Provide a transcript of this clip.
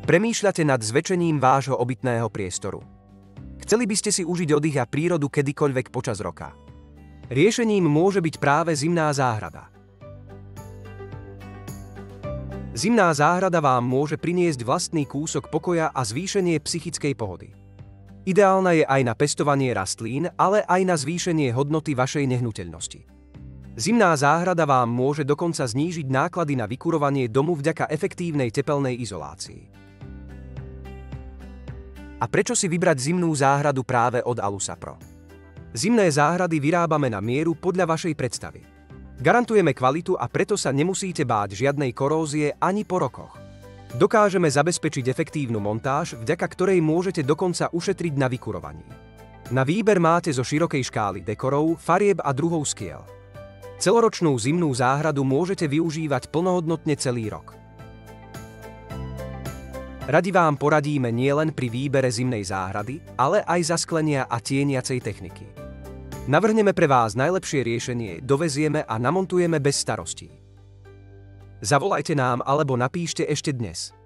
Premýšľate nad zväčšením vášho obytného priestoru. Chceli by ste si užiť oddych a prírodu kedykoľvek počas roka. Riešením môže byť práve zimná záhrada. Zimná záhrada vám môže priniesť vlastný kúsok pokoja a zvýšenie psychickej pohody. Ideálna je aj na pestovanie rastlín, ale aj na zvýšenie hodnoty vašej nehnuteľnosti. Zimná záhrada vám môže dokonca znížiť náklady na vykurovanie domu vďaka efektívnej tepelnej izolácii. A prečo si vybrať zimnú záhradu práve od Alusa Pro? Zimné záhrady vyrábame na mieru podľa vašej predstavy. Garantujeme kvalitu a preto sa nemusíte báť žiadnej korózie ani po rokoch. Dokážeme zabezpečiť efektívnu montáž, vďaka ktorej môžete dokonca ušetriť na vykurovaní. Na výber máte zo širokej škály dekorov, farieb a druhov skiel. Celoročnú zimnú záhradu môžete využívať plnohodnotne celý rok. Radi vám poradíme nielen pri výbere zimnej záhrady, ale aj zasklenia a tieniacej techniky. Navrhneme pre vás najlepšie riešenie, dovezieme a namontujeme bez starostí. Zavolajte nám alebo napíšte ešte dnes.